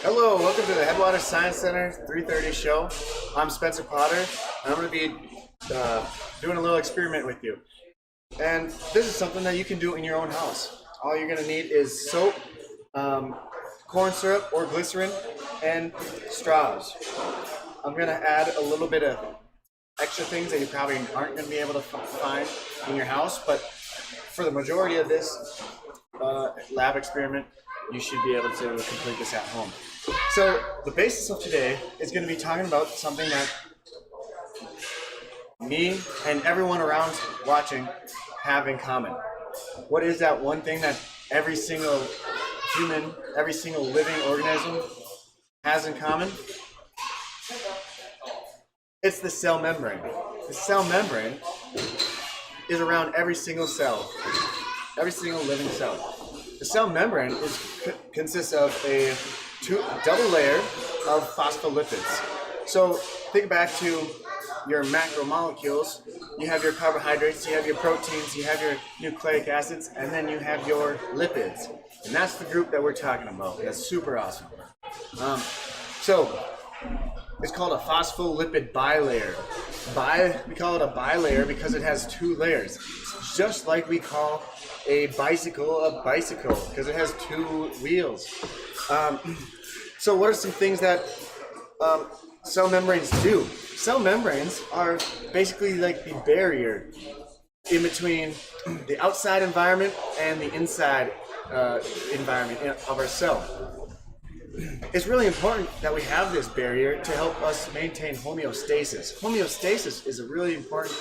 Hello, welcome to the Headwater Science Center 3:30 show. I'm Spencer Potter, and I'm going to be doing a little experiment with you. And this is something that you can do in your own house. All you're going to need is soap, corn syrup or glycerin, and straws. I'm going to add a little bit of extra things that you probably aren't going to be able to find in your house, but for the majority of this lab experiment, you should be able to complete this at home. So the basis of today is going to be talking about something that me and everyone around watching have in common. What is that one thing that every single human, every single living organism has in common? It's the cell membrane. The cell membrane is around every single cell, every single living cell. The cell membrane consists of a double layer of phospholipids. So think back to your macromolecules. You have your carbohydrates, you have your proteins, you have your nucleic acids, and then you have your lipids. And that's the group that we're talking about. That's super awesome. So it's called a phospholipid bilayer. We call it a bilayer because it has two layers. It's just like we call a bicycle because it has two wheels. So what are some things that cell membranes do? Cell membranes are basically like the barrier in between the outside environment and the inside environment of our cell. It's really important that we have this barrier to help us maintain homeostasis. Homeostasis is a really important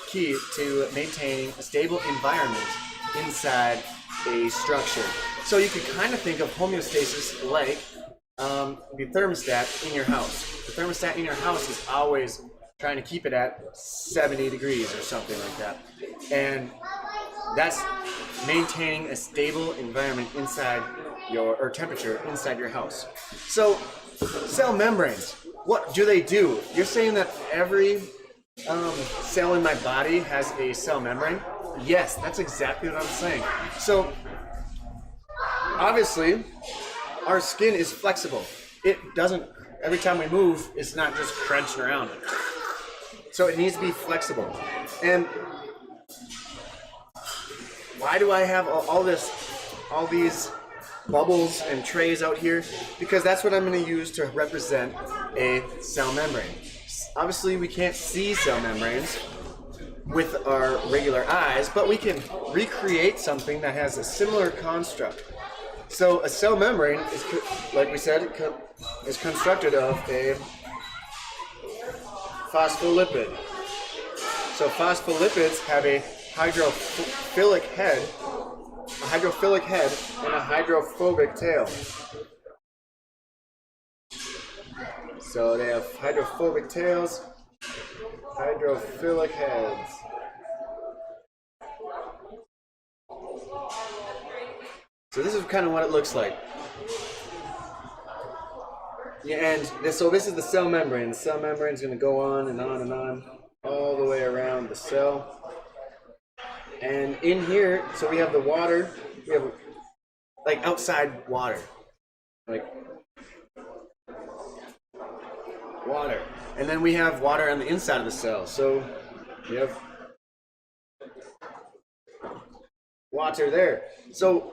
key to maintaining a stable environment inside a structure. So you could kind of think of homeostasis like the thermostat in your house. The thermostat in your house is always trying to keep it at 70 degrees or something like that. And that's maintaining a stable environment inside or temperature inside your house. So cell membranes, what do they do? You're saying that every cell in my body has a cell membrane? Yes, that's exactly what I'm saying. So obviously our skin is flexible. It doesn't, every time we move, it's not just crunching around. So it needs to be flexible. And why do I have all these bubbles and trays out here? Because that's what I'm going to use to represent a cell membrane. Obviously we can't see cell membranes with our regular eyes, but we can recreate something that has a similar construct. So a cell membrane is, like we said, is constructed of a phospholipid. So phospholipids have a hydrophilic head, and a hydrophobic tail. So they have hydrophobic tails, hydrophilic heads. So this is kind of what it looks like. Yeah, and so this is the cell membrane. The cell membrane is going to go on and on and on all the way around the cell. And in here, so we have the water. We have like outside water, like water. And then we have water on the inside of the cell. So we have water there. So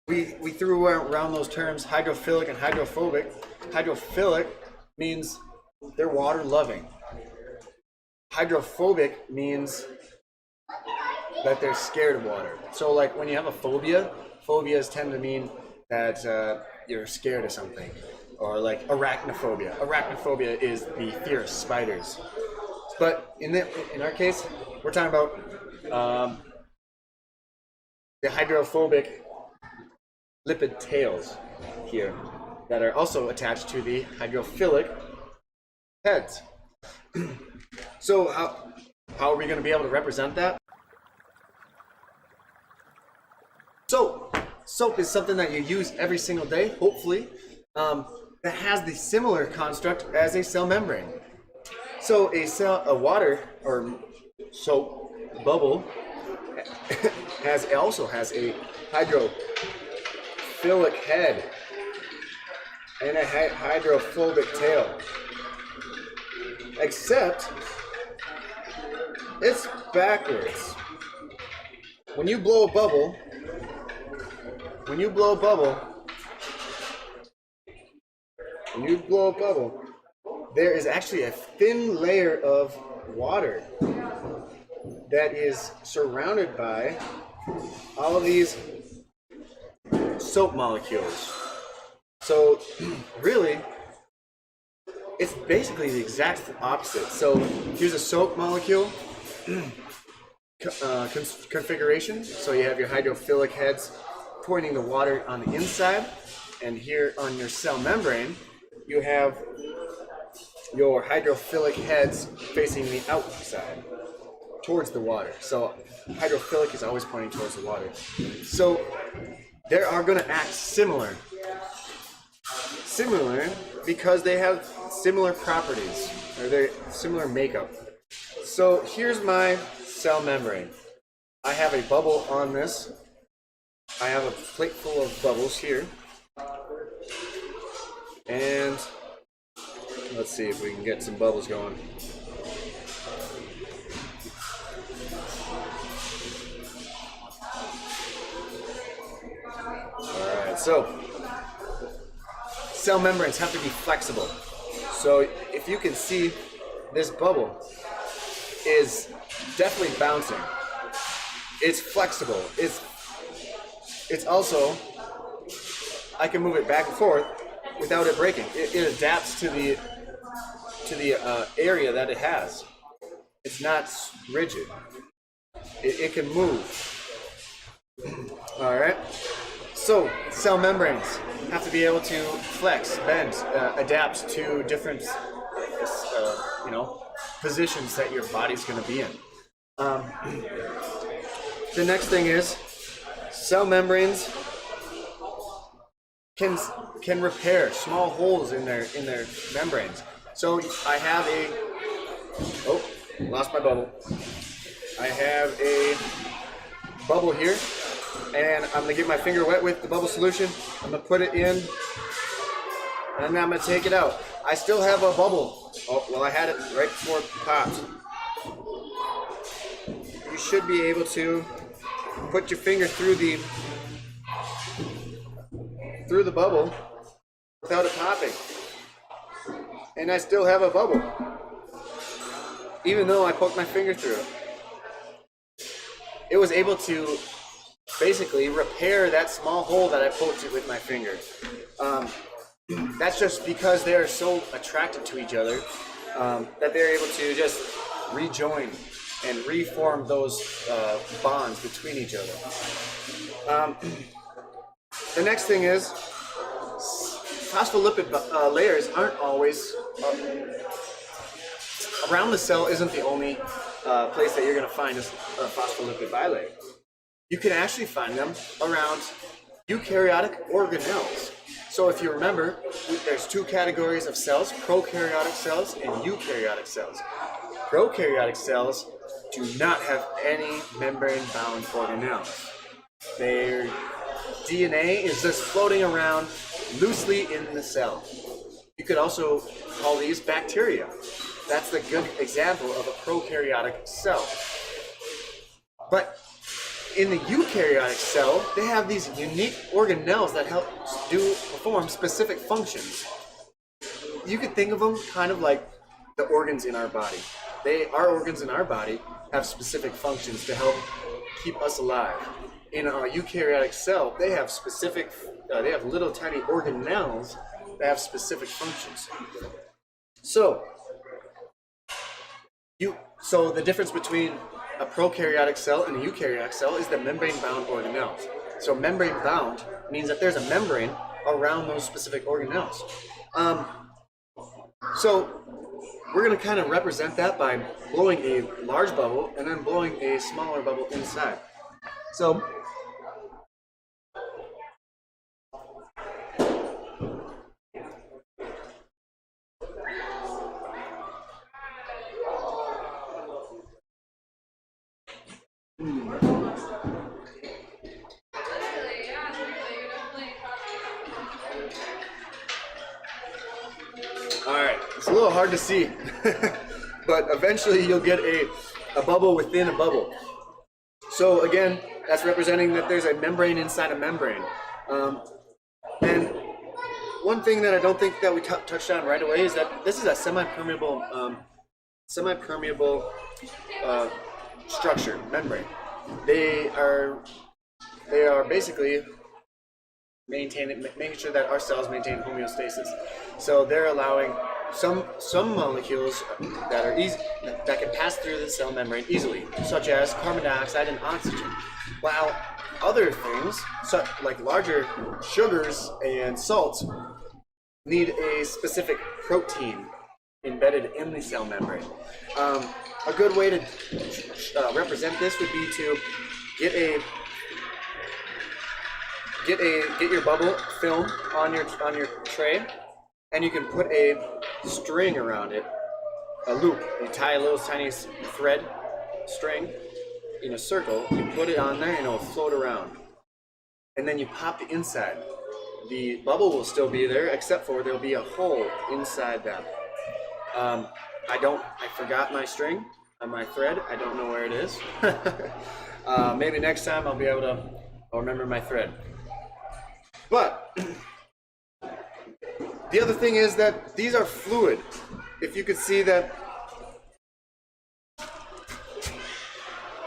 we threw around those terms hydrophilic and hydrophobic. Hydrophilic means they're water loving. Hydrophobic means that they're scared of water. So like when you have a phobia, phobias tend to mean that you're scared of something. Or like arachnophobia. Arachnophobia is the fear of spiders. But in our case, we're talking about the hydrophobic lipid tails here that are also attached to the hydrophilic heads. So how are we going to be able to represent that? Soap is something that you use every single day, hopefully, that has the similar construct as a cell membrane. So a water or soap bubble also has a hydrophilic hydrophilic head and a hydrophobic tail. Except it's backwards. When you blow a bubble, there is actually a thin layer of water that is surrounded by all of these soap molecules. So really, it's basically the exact opposite. So here's a soap molecule configuration. So you have your hydrophilic heads pointing the water on the inside, and here on your cell membrane, you have your hydrophilic heads facing the outside, towards the water. So hydrophilic is always pointing towards the water. So they are going to act similar because they have similar properties, or they're similar makeup. So here's my cell membrane. I have a bubble on this. I have a plate full of bubbles here. And let's see if we can get some bubbles going. Alright, so cell membranes have to be flexible. So if you can see, this bubble is definitely bouncing. It's flexible. It's also, I can move it back and forth without it breaking. It adapts to the area that it has. It's not rigid. It can move. All right. So cell membranes have to be able to flex, bend, adapt to different, positions that your body's going to be in. The next thing is cell membranes can repair small holes in their membranes. So I have lost my bubble. I have a bubble here, and I'm gonna get my finger wet with the bubble solution. I'm gonna put it in, and I'm gonna take it out. I still have a bubble. Oh, well, I had it right before it popped. You should be able to put your finger through the bubble without it popping. And I still have a bubble, even though I poked my finger through it. It was able to basically repair that small hole that I poked it with my finger. That's just because they are so attracted to each other that they're able to just rejoin and reform those bonds between each other. The next thing is phospholipid layers aren't always around the cell. Isn't the only place that you're going to find a phospholipid bilayer. You can actually find them around eukaryotic organelles. So if you remember, there's two categories of cells: prokaryotic cells and eukaryotic cells. Prokaryotic cells do not have any membrane-bound organelles. Their DNA is just floating around loosely in the cell. You could also call these bacteria. That's the good example of a prokaryotic cell. But in the eukaryotic cell, they have these unique organelles that help perform specific functions. You could think of them kind of like the organs in our body. Our organs in our body have specific functions to help keep us alive. In a eukaryotic cell, they have little tiny organelles that have specific functions. So the difference between a prokaryotic cell and a eukaryotic cell is the membrane-bound organelles. So membrane-bound means that there's a membrane around those specific organelles. So we're going to kind of represent that by blowing a large bubble and then blowing a smaller bubble inside. So hard to see, but eventually you'll get a bubble within a bubble. So again, that's representing that there's a membrane inside a membrane. And one thing that I don't think that we touched on right away is that this is a semi-permeable structure, membrane. They are basically making sure that our cells maintain homeostasis. So they're allowing some molecules that are that can pass through the cell membrane easily, such as carbon dioxide and oxygen, while other things, like larger sugars and salts, need a specific protein embedded in the cell membrane. A good way to represent this would be to get your bubble film on your tray, and you can put a string around it, a loop. You tie a little tiny thread string in a circle. You put it on there, and it'll float around. And then you pop the inside. The bubble will still be there, except for there'll be a hole inside that. I forgot my string on my thread. I don't know where it is. Maybe next time I'll remember my thread. But the other thing is that these are fluid. If you could see that.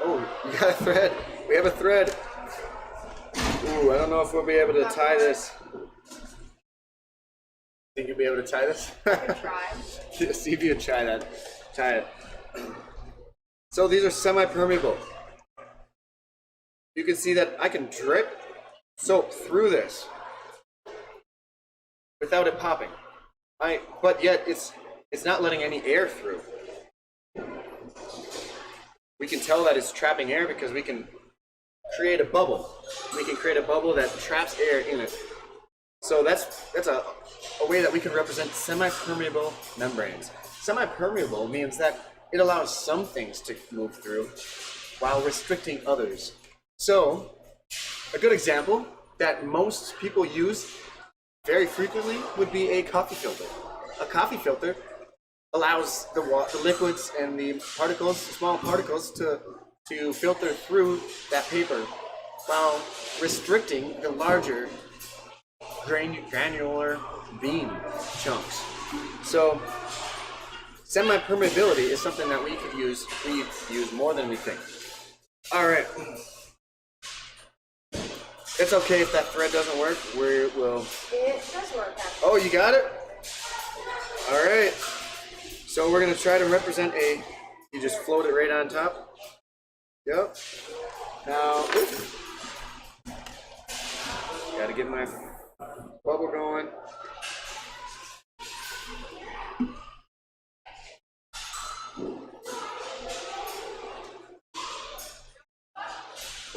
Oh, you got a thread. We have a thread. Ooh, I don't know if we'll be able to tie this. Think you'll be able to tie this? Try. See if you can try that. Tie it. So these are semi-permeable. You can see that I can drip soap through this without it popping. But yet it's not letting any air through. We can tell that it's trapping air because we can create a bubble. We can create a bubble that traps air in it. So that's a way that we can represent semi-permeable membranes. Semi-permeable means that it allows some things to move through while restricting others. So a good example that most people use very frequently would be a coffee filter. A coffee filter allows the liquids and the particles, small particles, to filter through that paper while restricting the larger granular bean chunks. So semi-permeability is something that we use more than we think. All right. It's okay if that thread doesn't work. It does work, actually. Oh, you got it? All right. So we're going to try to represent you just float it right on top. Yep. Now, got to get my bubble going.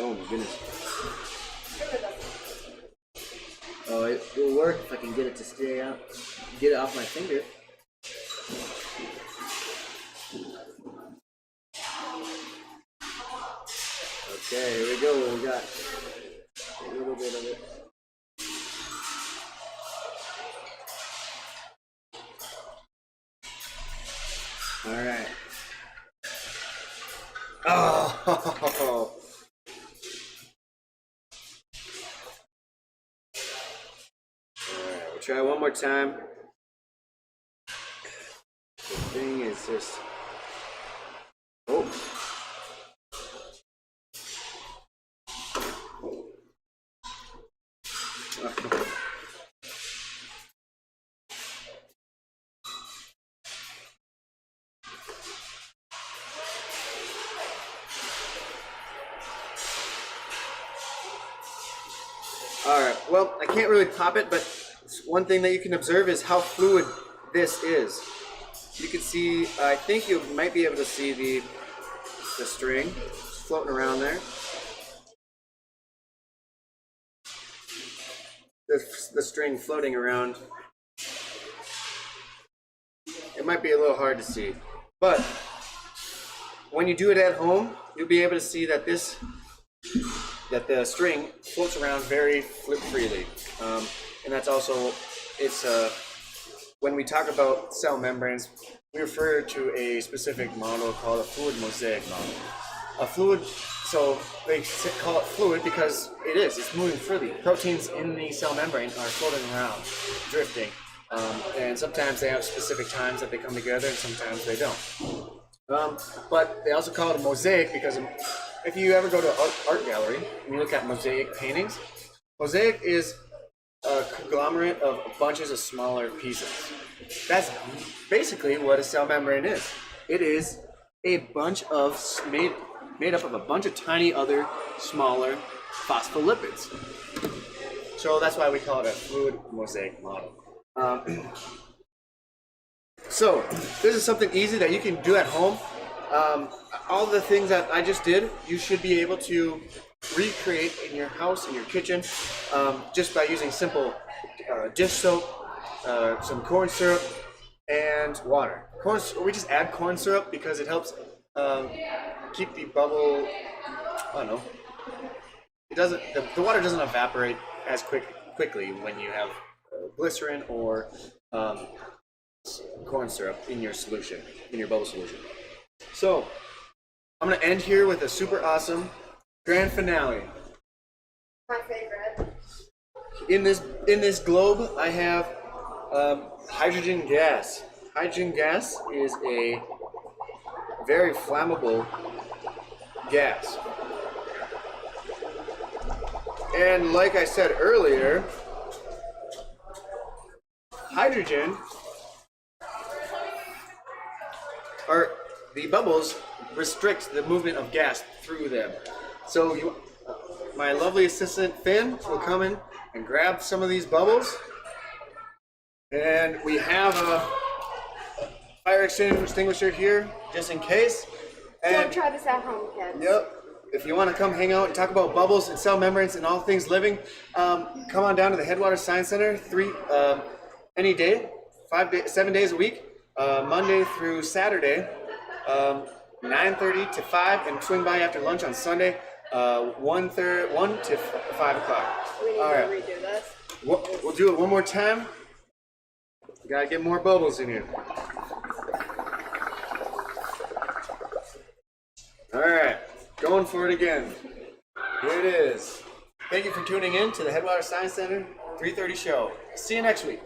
Oh my goodness. Oh, it will work if I can get it to stay out. Get it off my finger. Okay, here we go. We got a little bit of it. All right. Oh. All right, we'll try one more time. The thing is just. Oh. Alright, well, I can't really pop it, but one thing that you can observe is how fluid this is. You can see, I think you might be able to see the string floating around there. The string floating around. It might be a little hard to see, but when you do it at home, you'll be able to see that the string floats around very freely, and that's also when we talk about cell membranes, we refer to a specific model called a fluid mosaic model. A fluid, so they call it fluid because it is. It's moving freely. Proteins in the cell membrane are floating around, drifting, and sometimes they have specific times that they come together, and sometimes they don't. But they also call it a mosaic because if you ever go to an art gallery and you look at mosaic paintings, mosaic is a conglomerate of bunches of smaller pieces. That's basically what a cell membrane is. It is a bunch of made up of a bunch of tiny other smaller phospholipids. So that's why we call it a fluid mosaic model. So this is something easy that you can do at home. All the things that I just did, you should be able to recreate in your house, in your kitchen, just by using simple dish soap, some corn syrup, and water. We just add corn syrup because it helps keep the bubble. I don't know. It doesn't. The water doesn't evaporate as quickly when you have glycerin or corn syrup in your solution, in your bubble solution. So I'm gonna end here with a super awesome grand finale. My favorite. In this globe, I have hydrogen gas. Hydrogen gas is a very flammable gas. And like I said earlier, hydrogen, or the bubbles, restrict the movement of gas through them. So my lovely assistant Finn will come in and grab some of these bubbles, and we have a fire extinguisher here just in case. And Don't try this at home, kids. yep, if you want to come hang out and talk about bubbles and cell membranes and all things living, come on down to the Headwater Science Center any day, 7 days a week, Monday through Saturday, 9:30 to 5, and swing by after lunch on Sunday, 1 to 5 o'clock. We need All to right. redo this. We'll do it one more time. We gotta get more bubbles in here. All right, going for it again. Here it is. Thank you for tuning in to the Headwater Science Center 3:30 show. See you next week.